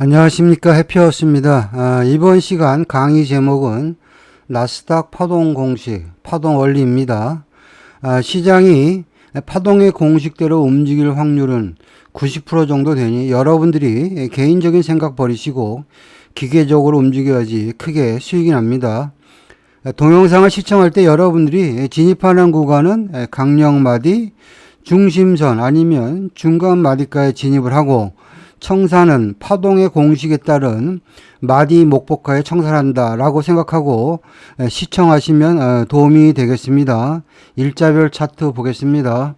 안녕하십니까, 해피하우스입니다. 이번 시간 강의 제목은 나스닥 파동 공식, 파동 원리입니다. 시장이 파동의 공식대로 움직일 확률은 90% 정도 되니 여러분들이 개인적인 생각 버리시고 기계적으로 움직여야지 크게 수익이 납니다. 동영상을 시청할 때 여러분들이 진입하는 구간은 강력마디, 중심선 아니면 중간마디까지 진입을 하고 청산은 파동의 공식에 따른 마디 목복하에 청산한다 라고 생각하고 시청하시면 도움이 되겠습니다. 일자별 차트 보겠습니다.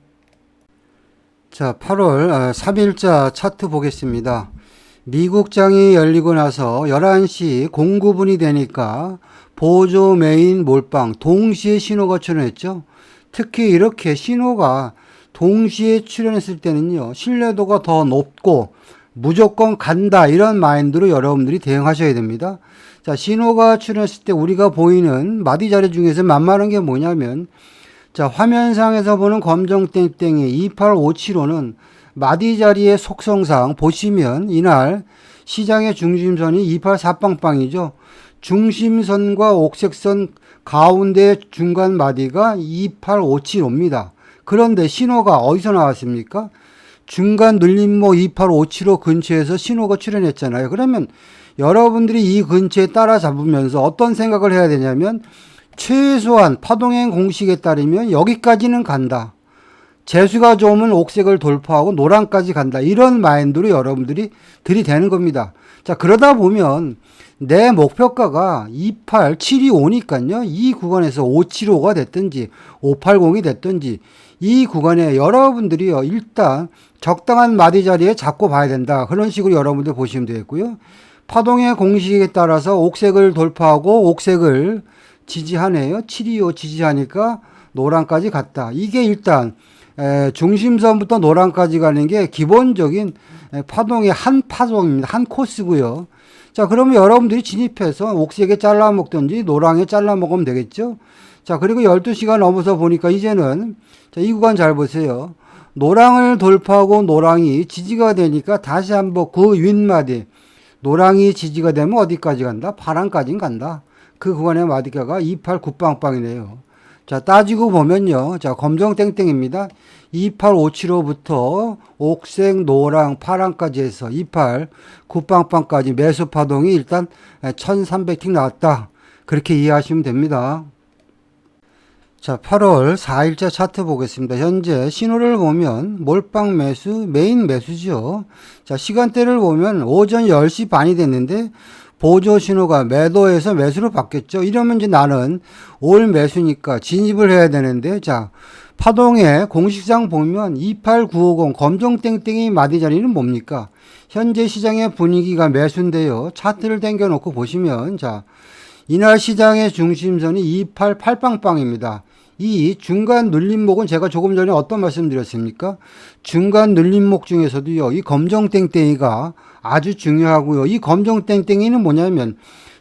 자, 8월 3일자 차트 보겠습니다. 미국장이 열리고 나서 11시 09분이 되니까 보조, 메인, 몰빵 동시에 신호가 출현했죠. 특히 이렇게 신호가 동시에 출현했을 때는요, 신뢰도가 더 높고 무조건 간다 이런 마인드로 여러분들이 대응하셔야 됩니다. 자, 신호가 출현했을 때 우리가 보이는 마디 자리 중에서 만만한 게 뭐냐면, 자, 화면상에서 보는 검정땡땡이 28575는 마디 자리의 속성상 보시면 이날 시장의 중심선이 284빵빵이죠. 중심선과 옥색선 가운데 중간 마디가 28575입니다. 그런데 신호가 어디서 나왔습니까? 중간 눌림목 28575 근처에서 신호가 출현했잖아요. 그러면 여러분들이 이 근처에 따라잡으면서 어떤 생각을 해야 되냐면, 최소한 파동행 공식에 따르면 여기까지는 간다. 재수가 좋으면 옥색을 돌파하고 노랑까지 간다. 이런 마인드로 여러분들이 들이대는 겁니다. 자, 그러다 보면 내 목표가가 28725니까요. 이 구간에서 575가 됐든지 580이 됐든지 이 구간에 여러분들이요, 일단 적당한 마디 자리에 잡고 봐야 된다. 그런 식으로 여러분들 보시면 되겠고요. 파동의 공식에 따라서 옥색을 돌파하고 옥색을 지지하네요. 725 지지하니까 노랑까지 갔다. 이게 일단 중심선부터 노랑까지 가는 게 기본적인 파동의 한 파동입니다. 한 코스고요. 자, 그러면 여러분들이 진입해서 옥색에 잘라 먹든지 노랑에 잘라 먹으면 되겠죠. 자, 그리고 12시가 넘어서 보니까 이제는, 자, 이 구간 잘 보세요. 노랑을 돌파하고 노랑이 지지가 되니까 다시 한번 그 윗마디, 노랑이 지지가 되면 어디까지 간다? 파랑까지 간다. 그 구간의 마디가가 289빵빵이네요. 자, 따지고 보면요. 자, 검정땡땡입니다. 28575부터 옥색, 노랑, 파랑까지 해서 289빵빵까지 매수 파동이 일단 1300틱 나왔다. 그렇게 이해하시면 됩니다. 자, 8월 4일자 차트 보겠습니다. 현재 신호를 보면 몰빵 매수, 메인 매수죠. 자, 시간대를 보면 오전 10시 반이 됐는데 보조 신호가 매도에서 매수로 바뀌었죠. 이러면 이제 나는 올 매수니까 진입을 해야 되는데, 자, 파동의 공식상 보면 28950 검정땡땡이 마디 자리는 뭡니까? 현재 시장의 분위기가 매수인데요. 차트를 당겨 놓고 보시면, 자, 이날 시장의 중심선이 288빵빵입니다. 이 중간 눌림목은 제가 조금 전에 어떤 말씀 드렸습니까? 중간 눌림목 중에서도요, 이 검정땡땡이가 아주 중요하고요. 이 검정땡땡이는 뭐냐면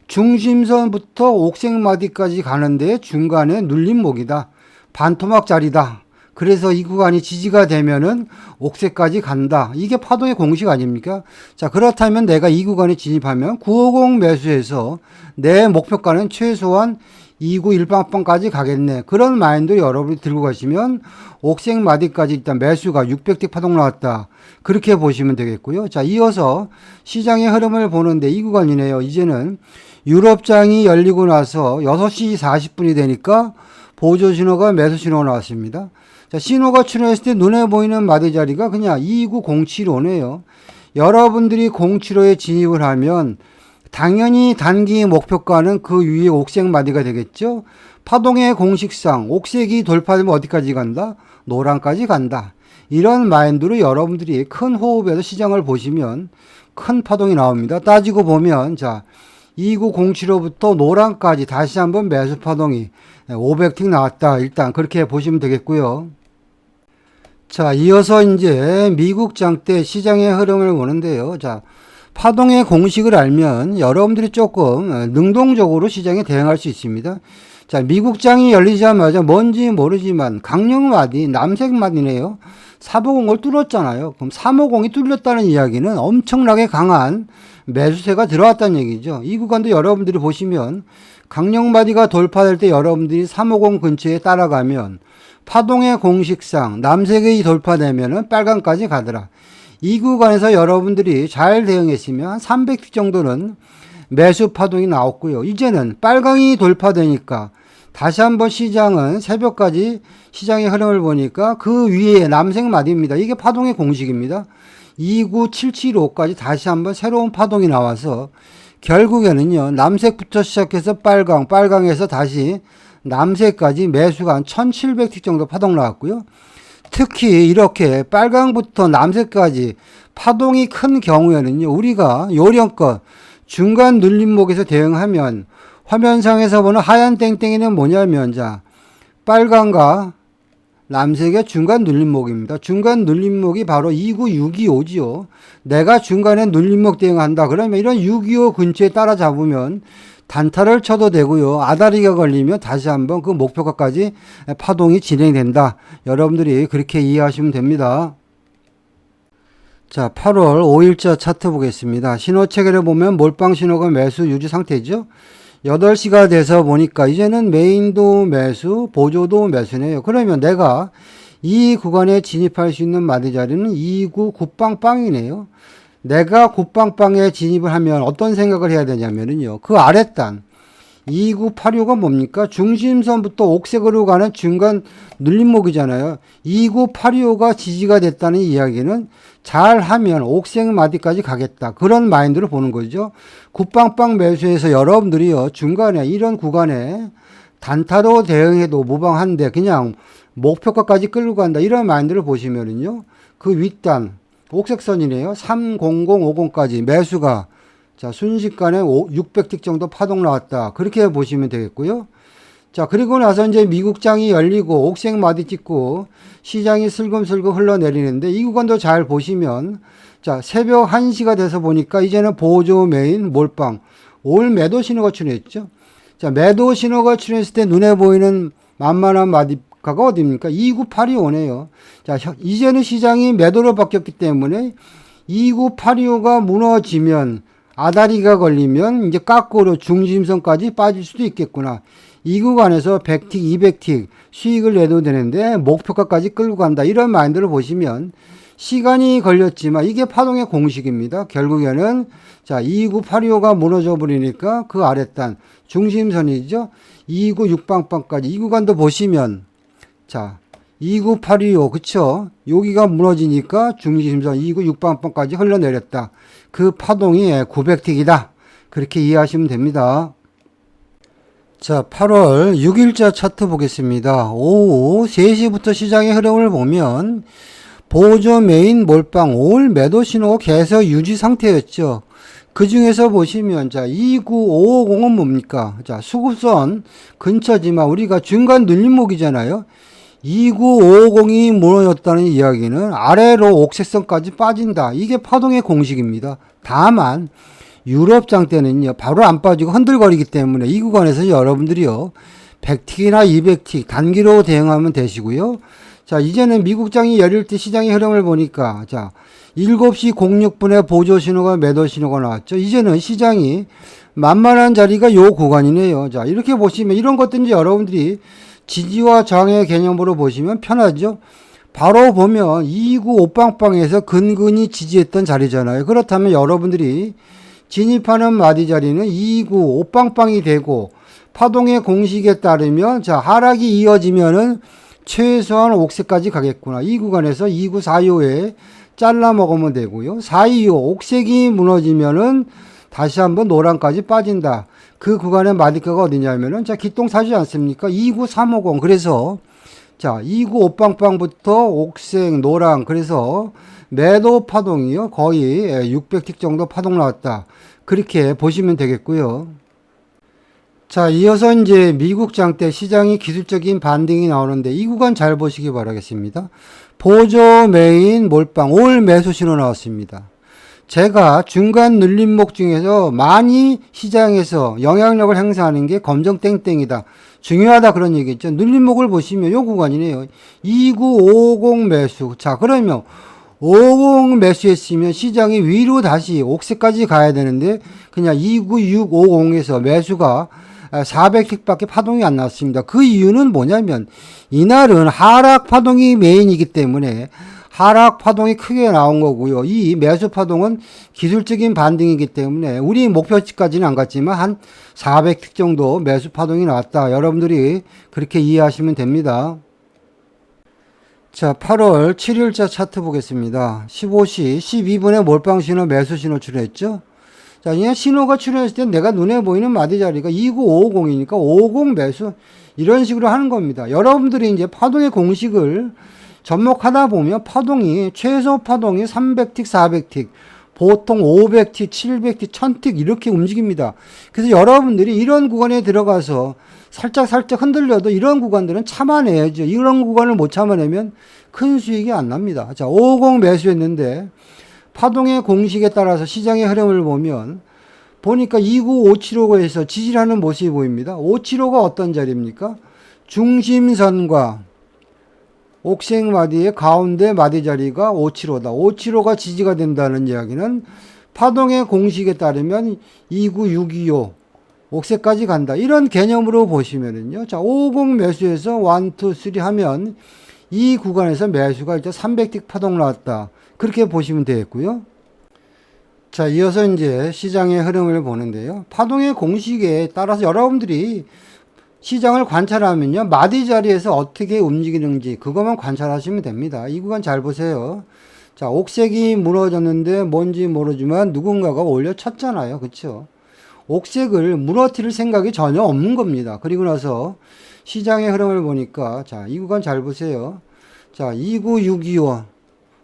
중심선부터 옥색마디까지 가는데 중간에 눌림목이다. 반토막 자리다. 그래서 이 구간이 지지가 되면은 옥색까지 간다. 이게 파동의 공식 아닙니까? 자, 그렇다면 내가 이 구간에 진입하면 950 매수해서 내 목표가는 최소한 291빵빵까지 가겠네. 그런 마인드 여러분이 들고 가시면 옥색 마디까지 일단 매수가 600대 파동 나왔다. 그렇게 보시면 되겠고요. 자, 이어서 시장의 흐름을 보는데 이 구간이네요. 이제는 유럽장이 열리고 나서 6시 40분이 되니까 보조 신호가 매수 신호가 나왔습니다. 자, 신호가 출현했을 때 눈에 보이는 마디 자리가 그냥 29075네요. 여러분들이 075에 진입을 하면 당연히 단기 목표가는 그 위에 옥색 마디가 되겠죠. 파동의 공식상 옥색이 돌파되면 어디까지 간다? 노랑까지 간다. 이런 마인드로 여러분들이 큰 호흡에서 시장을 보시면 큰 파동이 나옵니다. 따지고 보면, 자, 29075부터 노랑까지 다시 한번 매수 파동이 500틱 나왔다. 일단 그렇게 보시면 되겠고요. 자, 이어서 이제 미국장 때 시장의 흐름을 보는데요. 자, 파동의 공식을 알면 여러분들이 조금 능동적으로 시장에 대응할 수 있습니다. 자, 미국장이 열리자마자 뭔지 모르지만 강력마디, 남색마디네요. 450을 뚫었잖아요. 그럼 350이 뚫렸다는 이야기는 엄청나게 강한 매수세가 들어왔다는 얘기죠. 이 구간도 여러분들이 보시면 강력마디가 돌파될 때 여러분들이 350 근처에 따라가면 파동의 공식상 남색이 돌파되면은 빨강까지 가더라. 이 구간에서 여러분들이 잘 대응했으면 한 300티 정도는 매수 파동이 나왔고요. 이제는 빨강이 돌파되니까 다시 한번 시장은 새벽까지 시장의 흐름을 보니까 그 위에 남색 마디입니다. 이게 파동의 공식입니다. 29775까지 다시 한번 새로운 파동이 나와서 결국에는요, 남색부터 시작해서 빨강에서 다시 남색까지 매수가 한 1700티 정도 파동 나왔고요. 특히 이렇게 빨강부터 남색까지 파동이 큰 경우에는요, 우리가 요령껏 중간 눌림목에서 대응하면 화면상에서 보는 하얀 땡땡이는 뭐냐면, 자, 빨강과 남색의 중간 눌림목입니다. 중간 눌림목이 바로 29625지요. 내가 중간에 눌림목 대응한다. 그러면 이런 625 근처에 따라잡으면 단타를 쳐도 되고요. 아다리가 걸리면 다시 한번 그 목표가까지 파동이 진행된다. 여러분들이 그렇게 이해하시면 됩니다. 자, 8월 5일자 차트 보겠습니다. 신호 체계를 보면 몰빵 신호가 매수 유지 상태죠. 8시가 돼서 보니까 이제는 메인도 매수, 보조도 매수네요. 그러면 내가 이 구간에 진입할 수 있는 마디 자리는 29 굿빵빵이네요. 내가 굿빵빵에 진입을 하면 어떤 생각을 해야 되냐면요. 그 아랫단 2986가 뭡니까? 중심선부터 옥색으로 가는 중간 눌림목이잖아요. 2985가 지지가 됐다는 이야기는 잘하면 옥색 마디까지 가겠다. 그런 마인드로 보는 거죠. 굿빵빵 매수해서 여러분들이요, 중간에 이런 구간에 단타로 대응해도 무방한데 그냥 목표가까지 끌고 간다. 이런 마인드를 보시면은요, 그 윗단 옥색선이네요. 30050까지 매수가 자, 순식간에 600틱 정도 파동 나왔다. 그렇게 보시면 되겠고요. 자, 그리고 나서 이제 미국장이 열리고 옥색 마디 찍고 시장이 슬금슬금 흘러내리는데 이 구간도 잘 보시면 자, 새벽 1시가 돼서 보니까 이제는 보조 메인 몰빵 올 매도 신호가 출현했죠. 자, 매도 신호가 출현했을 때 눈에 보이는 만만한 마디가가 어디입니까? 29825네요. 자, 이제는 시장이 매도로 바뀌었기 때문에 29825가 무너지면 아다리가 걸리면 이제 깎고로 중심선까지 빠질 수도 있겠구나. 이 구간에서 100틱, 200틱 수익을 내도 되는데 목표가까지 끌고 간다. 이런 마인드를 보시면 시간이 걸렸지만 이게 파동의 공식입니다. 결국에는 자, 29825가 무너져 버리니까 그 아랫단 중심선이죠. 296빵빵까지 이 구간도 보시면 자, 29825 그쵸? 여기가 무너지니까 중심선 296빵빵까지 흘러내렸다. 그 파동이 900틱이다. 그렇게 이해하시면 됩니다. 자, 8월 6일자 차트 보겠습니다. 오후 3시부터 시장의 흐름을 보면 보조 메인 몰빵 올 매도 신호가 계속 유지 상태였죠. 그 중에서 보시면 자, 29550은 뭡니까? 자, 수급선 근처지만 우리가 중간 눌림목이잖아요. 29550이 무너졌다는 이야기는 아래로 옥색선까지 빠진다. 이게 파동의 공식입니다. 다만 유럽장 때는요, 바로 안 빠지고 흔들거리기 때문에 이 구간에서 여러분들이요, 100틱이나 200틱 단기로 대응하면 되시고요. 자, 이제는 미국장이 열릴 때 시장의 흐름을 보니까 자, 7시 06분에 보조 신호가 매도 신호가 나왔죠. 이제는 시장이 만만한 자리가 요 구간이네요. 자, 이렇게 보시면 이런 것들인지 여러분들이 지지와 저항의 개념으로 보시면 편하죠. 바로 보면 295빵빵에서 근근히 지지했던 자리잖아요. 그렇다면 여러분들이 진입하는 마디 자리는 295빵빵이 되고 파동의 공식에 따르면 자, 하락이 이어지면은 최소한 옥색까지 가겠구나. 이 구간에서 29425에 잘라 먹으면 되고요. 425 옥색이 무너지면은 다시 한번 노랑까지 빠진다. 그 구간의 마디가가 어디냐면은 자, 기똥사지 않습니까? 29350. 그래서 자, 295빵빵부터 옥색, 노랑. 그래서 매도 파동이요. 거의 600틱 정도 파동 나왔다. 그렇게 보시면 되겠고요. 자, 이어서 이제 미국장 때 시장이 기술적인 반등이 나오는데 이 구간 잘 보시기 바라겠습니다. 보조 메인 몰빵 올 매수 신호 나왔습니다. 제가 중간 눌림목 중에서 많이 시장에서 영향력을 행사하는 게 검정 땡땡이다. 중요하다 그런 얘기죠. 눌림목을 보시면 요 구간이네요. 2950 매수. 자, 그러면 50 매수했으면 시장이 위로 다시 옥새까지 가야 되는데 그냥 29650에서 매수가 400틱밖에 파동이 안 났습니다. 그 이유는 뭐냐면 이날은 하락 파동이 메인이기 때문에 하락 파동이 크게 나온 거고요. 이 매수 파동은 기술적인 반등이기 때문에 우리 목표치까지는 안 갔지만 한 400틱 정도 매수 파동이 나왔다. 여러분들이 그렇게 이해하시면 됩니다. 자, 8월 7일자 차트 보겠습니다. 15시 12분에 몰빵 신호 매수 신호 출현했죠. 자, 그냥 신호가 출현했을 때 내가 눈에 보이는 마디 자리가 29550이니까 50 매수 이런 식으로 하는 겁니다. 여러분들이 이제 파동의 공식을 접목하다 보면 파동이 최소 파동이 300틱, 400틱, 보통 500틱, 700틱, 1000틱 이렇게 움직입니다. 그래서 여러분들이 이런 구간에 들어가서 살짝 흔들려도 이런 구간들은 참아내야죠. 이런 구간을 못 참아내면 큰 수익이 안 납니다. 자, 50 매수했는데 파동의 공식에 따라서 시장의 흐름을 보니까 29575에서 지지하는 모습이 보입니다. 575가 어떤 자리입니까? 중심선과 옥색마디의 가운데 마디 자리가 575다. 575가 지지가 된다는 이야기는 파동의 공식에 따르면 29625 옥새까지 간다. 이런 개념으로 보시면은요. 자, 50 매수해서 1, 2, 3 하면 이 구간에서 매수가 일단 300틱 파동 나왔다. 그렇게 보시면 되겠고요. 자, 이어서 이제 시장의 흐름을 보는데요. 파동의 공식에 따라서 여러분들이 시장을 관찰하면요. 마디 자리에서 어떻게 움직이는지 그것만 관찰하시면 됩니다. 이 구간 잘 보세요. 자, 옥색이 무너졌는데 뭔지 모르지만 누군가가 올려쳤잖아요. 그렇죠? 옥색을 무너뜨릴 생각이 전혀 없는 겁니다. 그리고 나서 시장의 흐름을 보니까 자, 이 구간 잘 보세요. 자, 29625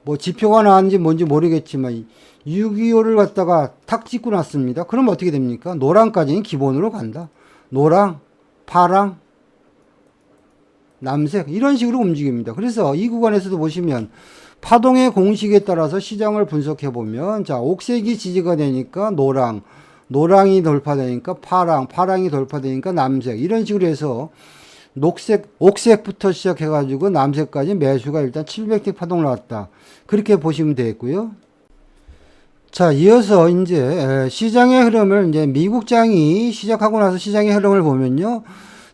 뭐 지표가 나왔는지 뭔지 모르겠지만 625를 갖다가 탁 찍고 났습니다. 그럼 어떻게 됩니까? 노랑까지는 기본으로 간다. 노랑, 파랑, 남색 이런 식으로 움직입니다. 그래서 이 구간에서도 보시면 파동의 공식에 따라서 시장을 분석해 보면 자, 옥색이 지지가 되니까 노랑, 노랑이 돌파되니까 파랑, 파랑이 돌파되니까 남색 이런 식으로 해서 녹색, 옥색부터 시작해가지고 남색까지 매수가 일단 700틱 파동 나왔다. 그렇게 보시면 되겠고요. 자, 이어서 이제 시장의 흐름을 이제 미국장이 시작하고 나서 시장의 흐름을 보면요.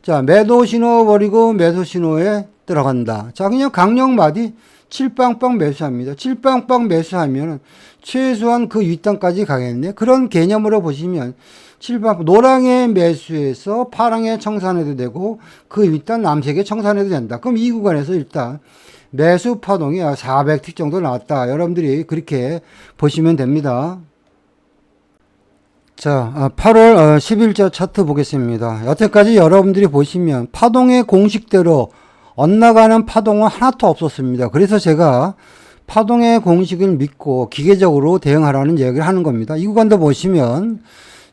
자, 매도 신호 버리고 매수 신호에 들어간다. 자, 그냥 강력 마디 7빵빵 매수합니다. 7빵빵 매수하면 최소한 그 윗단까지 가겠네. 그런 개념으로 보시면 7빵 노랑에 매수해서 파랑에 청산해도 되고 그 윗단 남색에 청산해도 된다. 그럼 이 구간에서 일단 매수 파동이 400틱 정도 나왔다. 여러분들이 그렇게 보시면 됩니다. 자, 8월 10일자 차트 보겠습니다. 여태까지 여러분들이 보시면 파동의 공식대로 엇나가는 파동은 하나도 없었습니다. 그래서 제가 파동의 공식을 믿고 기계적으로 대응하라는 이야기를 하는 겁니다. 이 구간도 보시면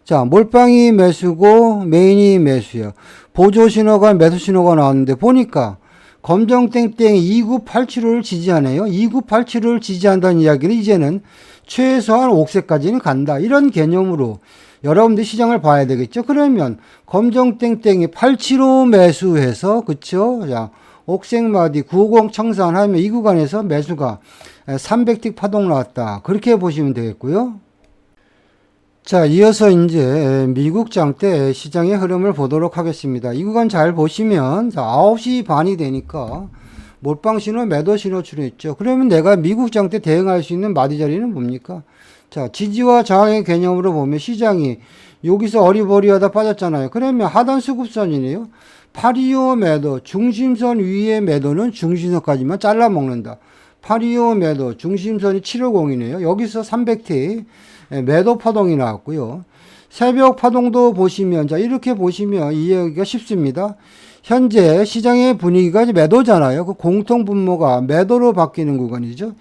자, 몰빵이 매수고 메인이 매수예요. 보조 신호가 매수 신호가 나왔는데 보니까 검정땡땡 29875를 지지하네요. 29875를 지지한다는 이야기는 이제는 최소한 옥색까지는 간다. 이런 개념으로 여러분들 시장을 봐야 되겠죠. 그러면 검정땡땡이 875 매수해서 그쵸? 자, 옥색마디 950 청산하면 이 구간에서 매수가 300틱 파동 나왔다. 그렇게 보시면 되겠고요. 자, 이어서 이제 미국 장대 시장의 흐름을 보도록 하겠습니다. 이 구간 잘 보시면 자, 9시 반이 되니까 몰빵 신호, 매도 신호 출현했죠. 그러면 내가 미국 장대 대응할 수 있는 마디 자리는 뭡니까? 자, 지지와 저항의 개념으로 보면 시장이 여기서 어리버리하다 빠졌잖아요. 그러면 하단 수급선이네요. 825 매도, 중심선 위의 매도는 중심선까지만 잘라 먹는다. 825 매도, 중심선이 750이네요. 여기서 300T 매도 파동이 나왔고요. 새벽 파동도 보시면, 자, 이렇게 보시면 이해하기가 쉽습니다. 현재 시장의 분위기가 매도잖아요. 그 공통 분모가 매도로 바뀌는 구간이죠.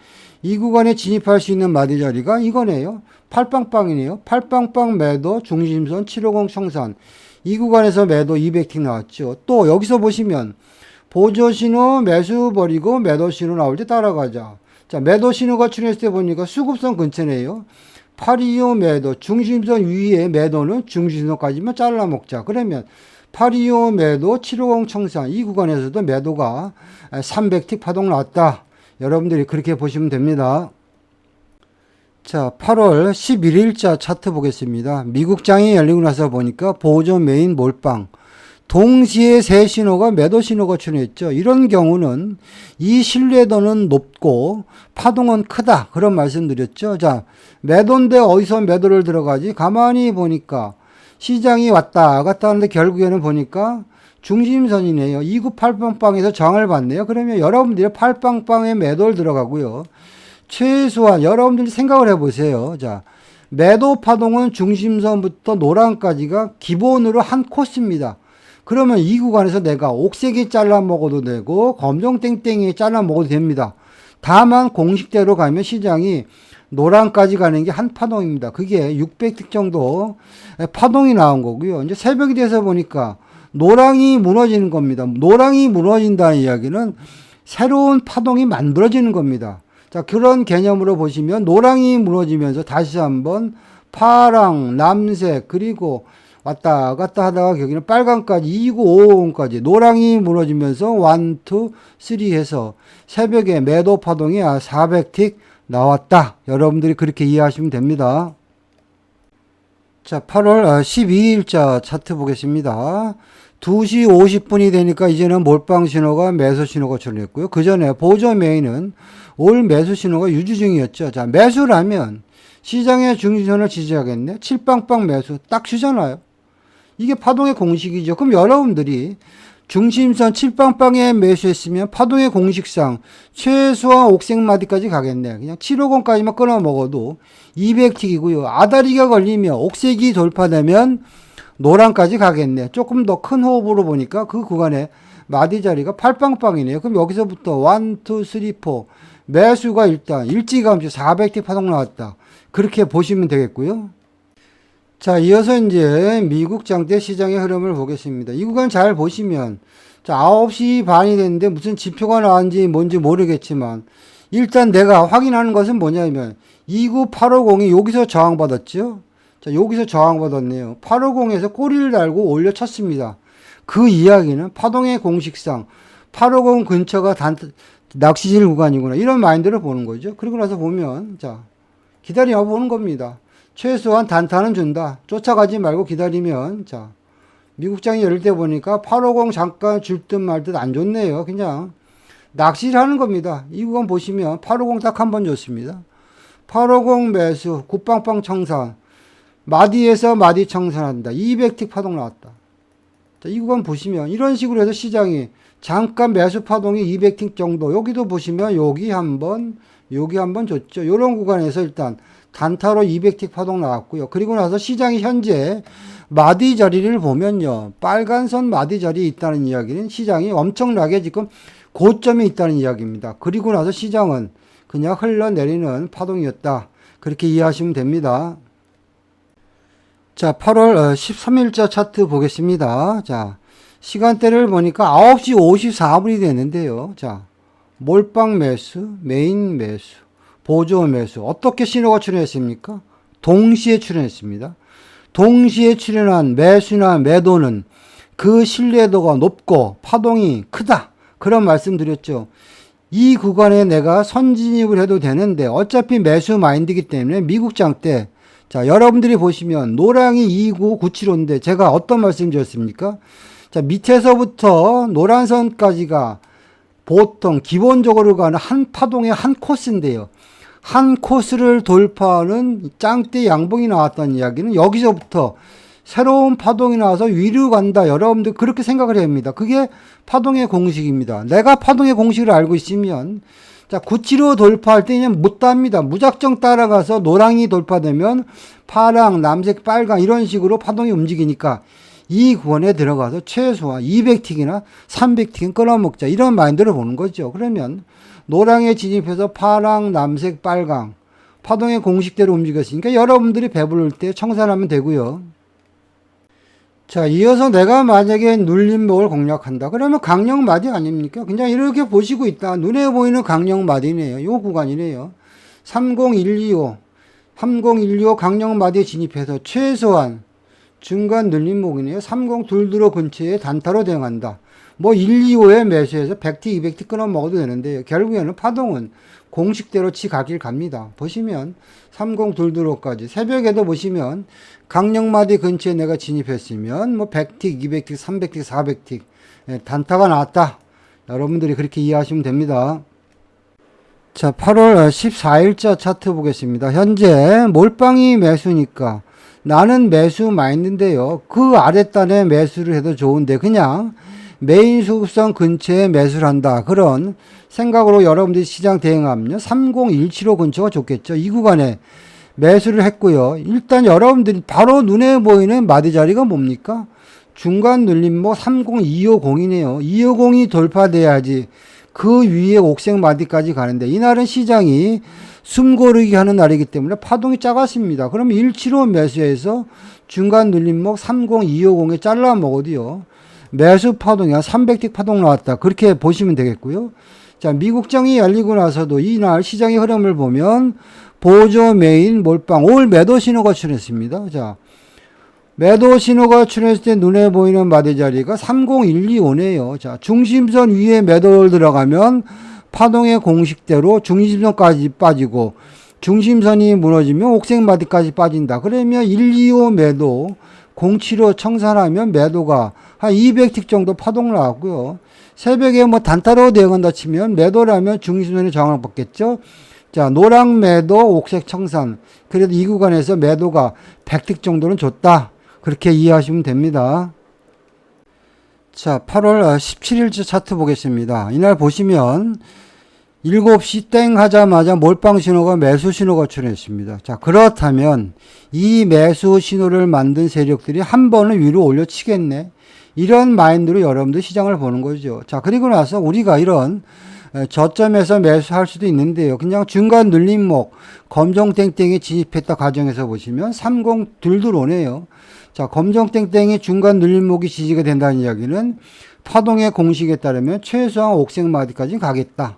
이 구간에 진입할 수 있는 마디 자리가 이거네요. 팔빵빵이네요. 팔빵빵 매도, 중심선 750 청산. 이 구간에서 매도 200틱 나왔죠. 또 여기서 보시면 보조 신호 매수 버리고 매도 신호 나올 때 따라가자. 자, 매도 신호가 출현했을 때 보니까 수급선 근처네요. 825 매도, 중심선 위에 매도는 중심선까지만 잘라 먹자. 그러면 825 매도, 750 청산 이 구간에서도 매도가 300틱 파동 나왔다. 여러분들이 그렇게 보시면 됩니다. 자, 8월 11일자 차트 보겠습니다. 미국장이 열리고 나서 보니까 보조 메인 몰빵. 동시에 세 신호가 매도 신호가 출현했죠. 이런 경우는 이 신뢰도는 높고 파동은 크다. 그런 말씀 드렸죠. 자, 매도인데 어디서 매도를 들어가지? 가만히 보니까 시장이 왔다 갔다 하는데 결국에는 보니까 중심선이네요. 2980빵에서 저항을 받네요. 그러면 여러분들이 8빵빵에 매도를 들어가고요. 최소한 여러분들이 생각을 해보세요. 자, 매도 파동은 중심선부터 노란까지가 기본으로 한 코스입니다. 그러면 이 구간에서 내가 옥색이 잘라 먹어도 되고 검정 땡땡이 잘라 먹어도 됩니다. 다만 공식대로 가면 시장이 노란까지 가는 게 한 파동입니다. 그게 600틱 정도 파동이 나온 거고요. 이제 새벽이 돼서 보니까 노랑이 무너지는 겁니다. 노랑이 무너진다는 이야기는 새로운 파동이 만들어지는 겁니다. 자, 그런 개념으로 보시면 노랑이 무너지면서 다시 한번 파랑, 남색, 그리고 왔다 갔다 하다가 여기는 빨강까지 2950까지 노랑이 무너지면서 1, 2, 3 해서 새벽에 매도 파동이 400틱 나왔다. 여러분들이 그렇게 이해하시면 됩니다. 자, 8월 12일자 차트 보겠습니다. 2시 50분이 되니까 이제는 몰빵 신호가 매수 신호가 출현했고요. 그 전에 보조 메인은 올 매수 신호가 유지 중이었죠. 자, 매수라면 시장의 중심선을 지지하겠네. 7빵빵 매수 딱 주잖아요. 이게 파동의 공식이죠. 그럼 여러분들이 중심선 7빵빵에 매수했으면 파동의 공식상 최소한 옥색마디까지 가겠네. 그냥 750까지만 끊어 먹어도 200틱이고요. 아다리가 걸리면 옥색이 돌파되면 노란까지 가겠네. 조금 더 큰 호흡으로 보니까 그 구간에 마디 자리가 8빵빵이네요. 그럼 여기서부터 1, 2, 3, 4 매수가 일단 일찌감치 400틱 파동 나왔다. 그렇게 보시면 되겠고요. 자, 이어서 이제 미국 장대 시장의 흐름을 보겠습니다. 이 구간 잘 보시면, 자, 9시 반이 됐는데 무슨 지표가 나왔는지 뭔지 모르겠지만, 일단 내가 확인하는 것은 뭐냐면, 29850이 여기서 저항받았죠? 자, 여기서 저항받았네요. 850에서 꼬리를 달고 올려쳤습니다. 그 이야기는 파동의 공식상, 850 근처가 낚시질 구간이구나. 이런 마인드를 보는 거죠. 그리고 나서 보면, 자, 기다려 보는 겁니다. 최소한 단타는 준다. 쫓아가지 말고 기다리면, 자, 미국장이 열릴 때 보니까 850 잠깐 줄 듯 말 듯 안 좋네요. 그냥 낚시를 하는 겁니다. 이 구간 보시면 850 딱 한 번 줬습니다. 850 매수, 굿빵빵 청산, 마디에서 마디 청산한다. 200틱 파동 나왔다. 자, 이 구간 보시면 이런 식으로 해서 시장이 잠깐 매수 파동이 200틱 정도, 여기도 보시면 여기 한번 줬죠. 이런 구간에서 일단 단타로 200틱 파동 나왔고요. 그리고 나서 시장이 현재 마디 자리를 보면요. 빨간선 마디 자리에 있다는 이야기는 시장이 엄청나게 지금 고점에 있다는 이야기입니다. 그리고 나서 시장은 그냥 흘러내리는 파동이었다. 그렇게 이해하시면 됩니다. 자, 8월 13일자 차트 보겠습니다. 자, 시간대를 보니까 9시 54분이 됐는데요. 자, 몰빵 매수, 메인 매수, 보조 매수. 어떻게 신호가 출현했습니까? 동시에 출현했습니다. 동시에 출현한 매수나 매도는 그 신뢰도가 높고 파동이 크다. 그런 말씀 드렸죠. 이 구간에 내가 선진입을 해도 되는데 어차피 매수 마인드이기 때문에 미국장 때, 자, 여러분들이 보시면 노랑이 29975인데 제가 어떤 말씀 드렸습니까? 자, 밑에서부터 노란선까지가 보통 기본적으로 가는 한 파동의 한 코스인데요. 한 코스를 돌파하는 짱대 양봉이 나왔다는 이야기는 여기서부터 새로운 파동이 나와서 위로 간다. 여러분들 그렇게 생각을 해야 합니다. 그게 파동의 공식입니다. 내가 파동의 공식을 알고 있으면, 자, 975 돌파할 때 그냥 못 답니다. 무작정 따라가서 노랑이 돌파되면 파랑, 남색, 빨강 이런 식으로 파동이 움직이니까 이 구간에 들어가서 최소한 200틱이나 300틱은 끊어먹자. 이런 마인드를 보는 거죠. 그러면 노랑에 진입해서 파랑, 남색, 빨강 파동의 공식대로 움직였으니까 여러분들이 배부를 때 청산하면 되고요. 자, 이어서 내가 만약에 눌림목을 공략한다. 그러면 강력 마디 아닙니까? 그냥 이렇게 보시고 있다. 눈에 보이는 강력 마디네요. 요 구간이네요. 30125 강력 마디에 진입해서 최소한 중간 눌림목이네요. 3022 근처에 단타로 대응한다. 뭐 125에 매수해서 100티, 200티 끊어 먹어도 되는데요. 결국에는 파동은 공식대로 치가길 갑니다. 보시면 3022호까지 새벽에도 보시면 강령마디 근처에 내가 진입했으면 뭐 100틱, 200틱, 300틱, 400틱 단타가 나왔다. 여러분들이 그렇게 이해하시면 됩니다. 자, 8월 14일자 차트 보겠습니다. 현재 몰빵이 매수니까 나는 매수 마인드인데요. 그 아랫단에 매수를 해도 좋은데 그냥 메인 수급선 근처에 매수를 한다. 그런 생각으로 여러분들이 시장 대응하면요. 30175 근처가 좋겠죠. 이 구간에 매수를 했고요. 일단 여러분들이 바로 눈에 보이는 마디 자리가 뭡니까? 중간 눌림목 30250이네요. 250이 돌파돼야지 그 위에 옥색 마디까지 가는데 이날은 시장이 숨고르기 하는 날이기 때문에 파동이 작았습니다. 그럼 175 매수해서 중간 눌림목 30250에 잘라 먹어도요. 매수 파동이 한 300틱 파동 나왔다. 그렇게 보시면 되겠고요. 자, 미국장이 열리고 나서도 이날 시장의 흐름을 보면 보조 메인 몰빵 올 매도 신호가 출현했습니다. 자, 매도 신호가 출현했을 때 눈에 보이는 마디 자리가 30125네요. 자, 중심선 위에 매도를 들어가면 파동의 공식대로 중심선까지 빠지고 중심선이 무너지면 옥색 마디까지 빠진다. 그러면 125 매도 075 청산하면 매도가 한 200틱 정도 파동 나왔고요. 새벽에 뭐 단타로 대응한다 치면 매도라면 중심선의 저항을 받겠죠. 자, 노랑 매도 옥색 청산. 그래도 이 구간에서 매도가 100틱 정도는 줬다. 그렇게 이해하시면 됩니다. 자, 8월 17일째 차트 보겠습니다. 이날 보시면 7시 땡 하자마자 몰빵 신호가 매수 신호가 출현했습니다. 자, 그렇다면 이 매수 신호를 만든 세력들이 한 번은 위로 올려치겠네. 이런 마인드로 여러분들 시장을 보는 거죠. 자, 그리고 나서 우리가 이런 저점에서 매수할 수도 있는데요. 그냥 중간 눌림목 검정땡땡이 진입했다 과정에서 보시면 3022오네요. 자, 검정땡땡이 중간 눌림목이 지지가 된다는 이야기는 파동의 공식에 따르면 최소한 옥색 마디까지 가겠다.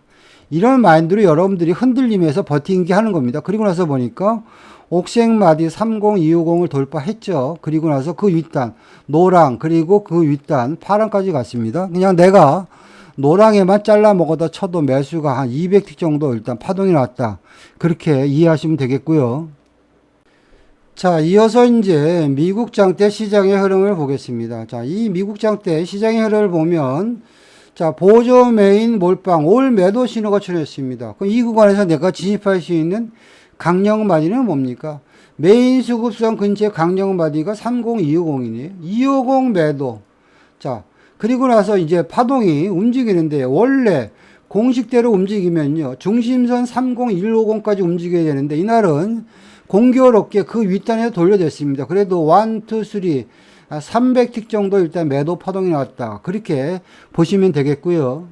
이런 마인드로 여러분들이 흔들리면서 버티기 하는 겁니다. 그리고 나서 보니까 옥색 마디 30250을 돌파했죠. 그리고 나서 그 윗단 노랑 그리고 그 윗단 파랑까지 갔습니다. 그냥 내가 노랑에만 잘라 먹어다 쳐도 매수가 한 200틱 정도 일단 파동이 났다. 그렇게 이해하시면 되겠고요. 자, 이어서 이제 미국 장대 시장의 흐름을 보겠습니다. 자, 이 미국 장대 시장의 흐름을 보면 자, 보조 메인 몰빵 올 매도 신호가 출현했습니다. 그럼 이 구간에서 내가 진입할 수 있는 강력 마디는 뭡니까? 메인 수급선 근처에 강력 마디가 30250이네요. 250 매도. 자, 그리고 나서 이제 파동이 움직이는데 원래 공식대로 움직이면요. 중심선 30150까지 움직여야 되는데 이날은 공교롭게 그 윗단에 돌려졌습니다. 그래도 1, 2, 3 300틱 정도 일단 매도 파동이 나왔다. 그렇게 보시면 되겠고요.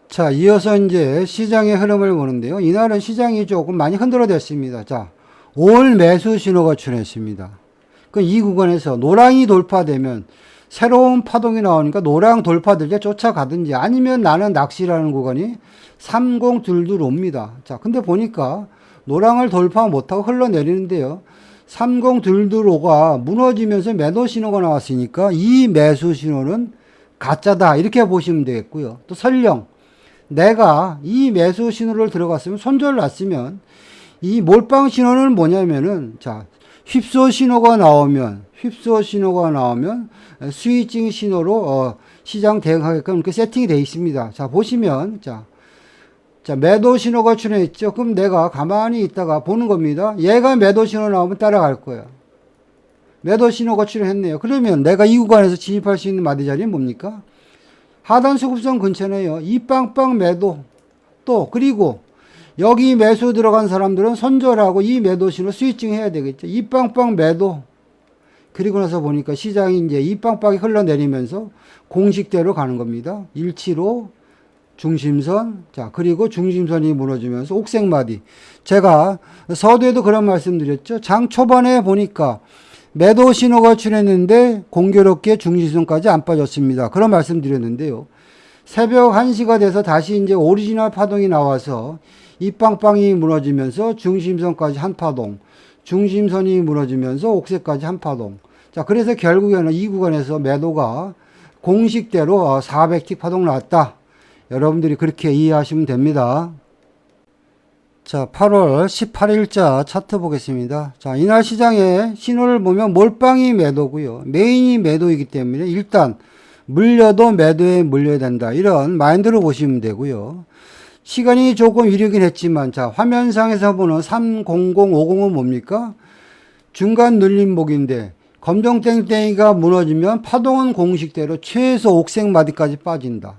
자, 이어서 이제 시장의 흐름을 보는데요. 이날은 시장이 조금 많이 흔들어졌습니다. 자, 올 매수 신호가 출현했습니다. 그럼 이 구간에서 노랑이 돌파되면 새로운 파동이 나오니까 노랑 돌파들게 쫓아가든지 아니면 나는 낚시라는 구간이 3022옵니다. 자, 근데 보니까 노랑을 돌파 못하고 흘러내리는데요. 3022가 무너지면서 매도 신호가 나왔으니까 이 매수 신호는 가짜다. 이렇게 보시면 되겠고요. 또 설령 내가 이 매수 신호를 들어갔으면 손절 났으면 이 몰빵 신호는 뭐냐면은 자, 휩소 신호가 나오면 스위칭 신호로 시장 대응하게끔 그 세팅이 되어 있습니다. 자, 보시면 자, 매도 신호가 출현했죠. 그럼 내가 가만히 있다가 보는 겁니다. 얘가 매도 신호 나오면 따라갈 거야. 매도 신호가 출현했네요. 그러면 내가 이 구간에서 진입할 수 있는 마디 자리는 뭡니까? 하단 수급선 근처네요. 이 빵빵 매도. 또 그리고 여기 매수 들어간 사람들은 손절하고 이 매도 신호 스위칭 해야 되겠죠. 이 빵빵 매도. 그리고 나서 보니까 시장이 이제 이 빵빵이 흘러내리면서 공식대로 가는 겁니다. 175 중심선. 자, 그리고 중심선이 무너지면서 옥색마디. 제가 서두에도 그런 말씀 드렸죠. 장 초반에 보니까 매도 신호가 출현했는데 공교롭게 중심선까지 안 빠졌습니다. 그런 말씀 드렸는데요. 새벽 1시가 돼서 다시 이제 오리지널 파동이 나와서 이 빵빵이 무너지면서 중심선까지 한 파동. 중심선이 무너지면서 옥색까지 한 파동. 자, 그래서 결국에는 이 구간에서 매도가 공식대로 400틱 파동 나왔다. 여러분들이 그렇게 이해하시면 됩니다. 자, 8월 18일자 차트 보겠습니다. 자, 이날 시장의 신호를 보면 몰빵이 매도고요. 메인이 매도이기 때문에 일단 물려도 매도에 물려야 된다. 이런 마인드로 보시면 되고요. 시간이 조금 이르긴 했지만, 자, 화면상에서 보는 30050은 뭡니까? 중간 눌림목인데, 검정땡땡이가 무너지면 파동은 공식대로 최소 옥색마디까지 빠진다.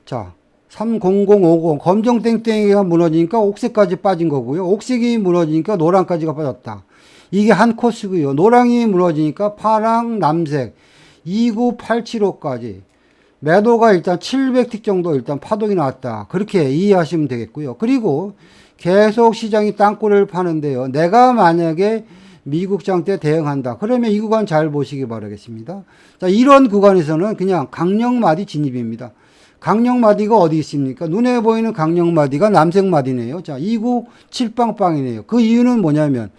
자, 30050 검정땡땡이가 무너지니까 옥색까지 빠진 거고요. 옥색이 무너지니까 노랑까지가 빠졌다. 이게 한 코스고요. 노랑이 무너지니까 파랑, 남색 29875까지 매도가 일단 700틱 정도 일단 파동이 나왔다. 그렇게 이해하시면 되겠고요. 그리고 계속 시장이 땅굴을 파는데요. 내가 만약에 미국장 때 대응한다. 그러면 이 구간 잘 보시기 바라겠습니다. 자, 이런 구간에서는 그냥 강력마디 진입입니다. 강력마디가 어디 있습니까? 눈에 보이는 강력마디가 남색마디네요. 자, 2구 7빵빵이네요. 그 이유는 뭐냐면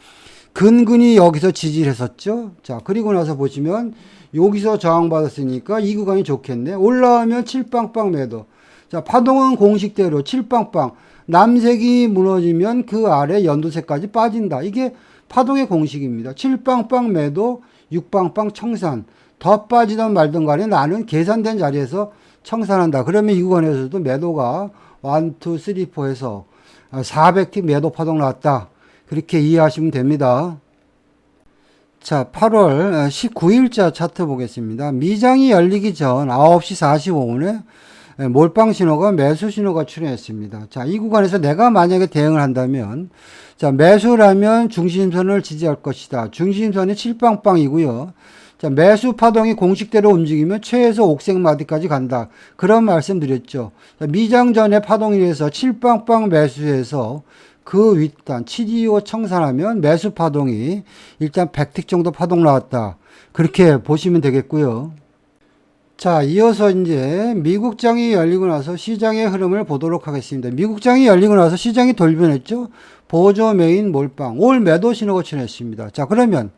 근근히 여기서 지지를 했었죠. 자, 그리고 나서 보시면 여기서 저항받았으니까 이 구간이 좋겠네. 올라오면 7빵빵 매도. 자, 파동은 공식대로 7빵빵. 남색이 무너지면 그 아래 연두색까지 빠진다. 이게 파동의 공식입니다. 7빵빵 매도, 6빵빵 청산. 더 빠지든 말든 간에 나는 계산된 자리에서 청산한다. 그러면 이 구간에서도 매도가 1, 2, 3, 4에서 400틱 매도 파동 나왔다. 그렇게 이해하시면 됩니다. 자, 8월 19일자 차트 보겠습니다. 미장이 열리기 전 9시 45분에 몰빵 신호가 매수 신호가 출현했습니다. 자, 이 구간에서 내가 만약에 대응을 한다면, 자, 매수라면 중심선을 지지할 것이다. 중심선이 7빵빵이고요. 자, 매수 파동이 공식대로 움직이면 최소 옥색마디까지 간다. 그런 말씀 드렸죠. 자, 미장 전에 파동이 돼서 7빵빵 매수해서 그 윗단 725 청산하면 매수 파동이 일단 100틱 정도 파동 나왔다. 그렇게 보시면 되겠고요. 자, 이어서 이제 미국장이 열리고 나서 시장의 흐름을 보도록 하겠습니다. 미국장이 열리고 나서 시장이 돌변했죠. 보조 메인 몰빵 올 매도 신호가 출현했습니다. 자, 그러면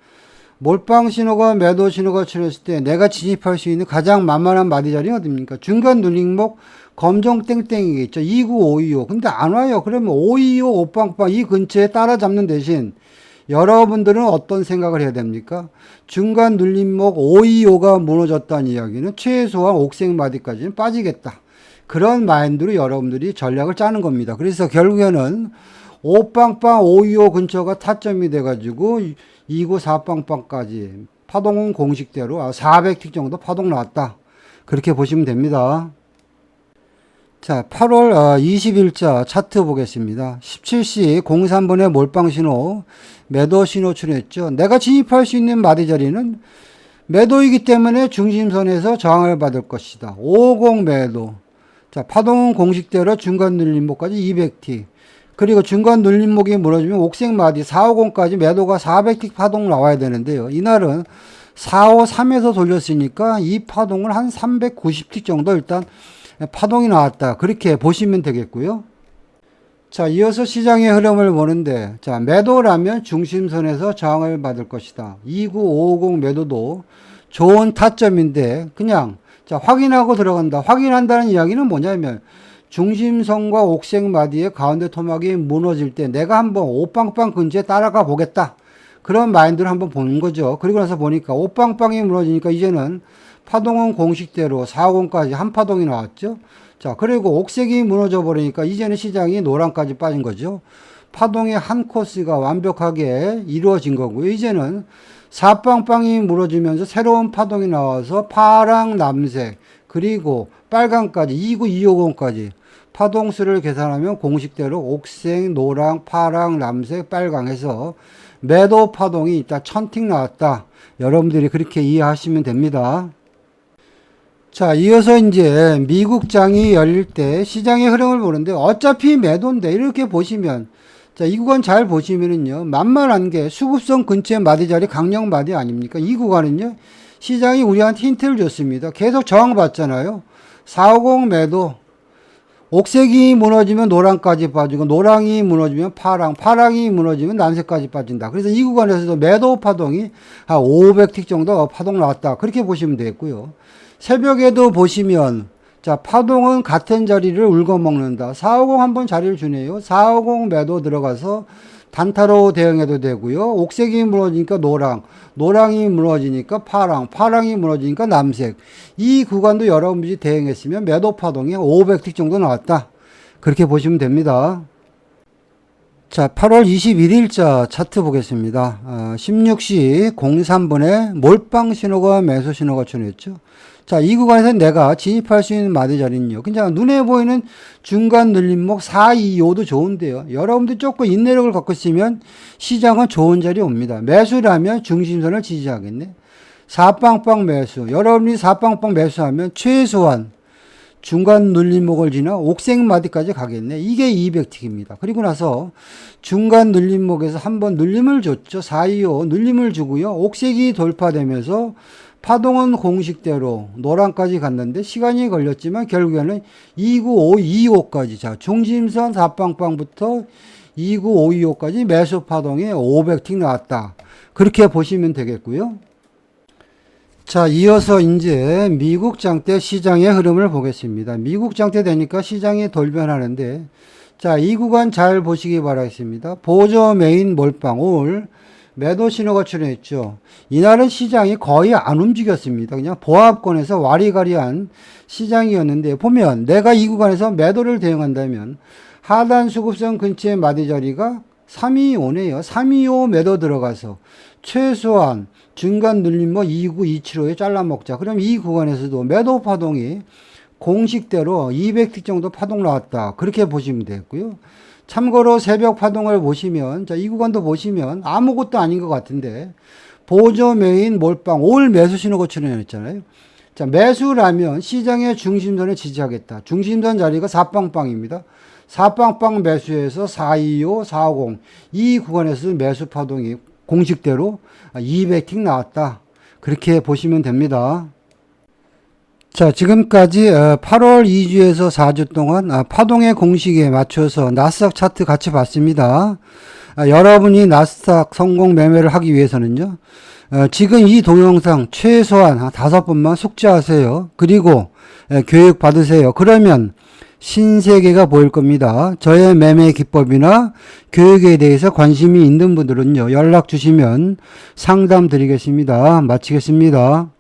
몰빵 신호가 매도 신호가 출현했을 때 내가 진입할 수 있는 가장 만만한 마디 자리는 어디입니까? 중간 눌림목 검정 땡땡이겠죠. 29525. 근데 안 와요. 그러면 525 오빵빵 이 근처에 따라잡는 대신 여러분들은 어떤 생각을 해야 됩니까? 중간 눌림목 525가 무너졌다는 이야기는 최소한 옥색 마디까지는 빠지겠다. 그런 마인드로 여러분들이 전략을 짜는 겁니다. 그래서 결국에는 5빵빵 525 근처가 타점이 돼가지고 294빵빵까지 파동은 공식대로 400틱 정도 파동 나왔다. 그렇게 보시면 됩니다. 자, 8월 20일자 차트 보겠습니다. 17시 03분에 몰빵 신호, 매도 신호 출현했죠. 내가 진입할 수 있는 마디 자리는 매도이기 때문에 중심선에서 저항을 받을 것이다. 50 매도. 자, 파동은 공식대로 중간 눌림목까지 200틱. 그리고 중간 눌림목이 무너지면 옥색 마디 450까지 매도가 400틱 파동 나와야 되는데요. 이날은 453에서 돌렸으니까 이 파동을 한 390틱 정도 일단 파동이 나왔다. 그렇게 보시면 되겠고요. 자, 이어서 시장의 흐름을 보는데, 자, 매도라면 중심선에서 저항을 받을 것이다. 29550 매도도 좋은 타점인데, 그냥, 자, 확인하고 들어간다. 확인한다는 이야기는 뭐냐면, 중심선과 옥색 마디의 가운데 토막이 무너질 때 내가 한번 오빵빵 근처에 따라가 보겠다. 그런 마인드를 한번 보는 거죠. 그리고 나서 보니까 오빵빵이 무너지니까 이제는 파동은 공식대로 450까지 한 파동이 나왔죠. 자, 그리고 옥색이 무너져 버리니까 이제는 시장이 노랑까지 빠진 거죠. 파동의 한 코스가 완벽하게 이루어진 거고요. 이제는 4빵빵이 무너지면서 새로운 파동이 나와서 파랑, 남색, 그리고 빨강까지 29250까지 파동수를 계산하면 공식대로 옥색, 노랑, 파랑, 남색, 빨강 해서 매도 파동이 일단 1000틱 나왔다. 여러분들이 그렇게 이해하시면 됩니다. 자, 이어서 이제 미국장이 열릴 때 시장의 흐름을 보는데 어차피 매도인데 이렇게 보시면, 자, 이 구간 잘 보시면은요, 만만한 게 수급선 근처에 마디 자리 강력 마디 아닙니까? 이 구간은요, 시장이 우리한테 힌트를 줬습니다. 계속 저항받잖아요. 450 매도. 옥색이 무너지면 노랑까지 빠지고, 노랑이 무너지면 파랑, 파랑이 무너지면 남색까지 빠진다. 그래서 이 구간에서도 매도 파동이 한 500틱 정도 파동 나왔다. 그렇게 보시면 되겠고요. 새벽에도 보시면 자, 파동은 같은 자리를 울거먹는다. 450 한번 자리를 주네요. 450 매도 들어가서 단타로 대응해도 되고요. 옥색이 무너지니까 노랑, 노랑이 무너지니까 파랑, 파랑이 무너지니까 남색. 이 구간도 여러분들이 대응했으면 매도 파동이 500틱 정도 나왔다. 그렇게 보시면 됩니다. 자, 8월 21일자 차트 보겠습니다. 16시 03분에 몰빵 신호가 매수 신호가 출현했죠. 자, 이 구간에서 내가 진입할 수 있는 마디 자리는요. 그냥 눈에 보이는 중간 늘림목 425도 좋은데요. 여러분들 조금 인내력을 갖고 있으면 시장은 좋은 자리 옵니다. 매수라면 중심선을 지지하겠네. 4빵빵 매수. 여러분이 4빵빵 매수하면 최소한 중간 눌림목을 지나 옥색 마디까지 가겠네. 이게 200틱입니다. 그리고 나서 중간 눌림목에서 한번 눌림을 줬죠. 425 눌림을 주고요. 옥색이 돌파되면서 파동은 공식대로 노랑까지 갔는데 시간이 걸렸지만 결국에는 29525까지 자 중심선 4빵빵부터 29525까지 매수 파동에 500틱 나왔다. 그렇게 보시면 되겠고요. 자, 이어서 이제 미국 장대 시장의 흐름을 보겠습니다. 미국 장대 되니까 시장이 돌변하는데, 자, 이 구간 잘 보시기 바라겠습니다. 보조 메인 몰빵 올 매도 신호가 출현했죠. 이날은 시장이 거의 안 움직였습니다. 그냥 보합권에서 와리가리한 시장이었는데, 보면 내가 이 구간에서 매도를 대응한다면 하단 수급선 근처의 마디 자리가 325네요. 325 매도 들어가서 최소한 중간 눌림목 29275에 잘라먹자. 그럼 이 구간에서도 매도 파동이 공식대로 200틱 정도 파동 나왔다. 그렇게 보시면 되고요. 참고로 새벽 파동을 보시면, 자, 이 구간도 보시면 아무것도 아닌 것 같은데, 보조 메인 몰빵 올 매수 신호가 출현했잖아요. 자, 매수라면 시장의 중심선을 지지하겠다. 중심선 자리가 4빵빵입니다. 4빵빵 매수해서 425, 450. 이 구간에서 매수 파동이 공식대로 200틱 나왔다. 그렇게 보시면 됩니다. 자, 지금까지 8월 2주에서 4주 동안 파동의 공식에 맞춰서 나스닥 차트 같이 봤습니다. 여러분이 나스닥 성공 매매를 하기 위해서는요. 지금 이 동영상 최소한 5번만 숙지하세요. 그리고 교육 받으세요. 그러면 신세계가 보일 겁니다. 저의 매매 기법이나 교육에 대해서 관심이 있는 분들은요. 연락 주시면 상담 드리겠습니다. 마치겠습니다.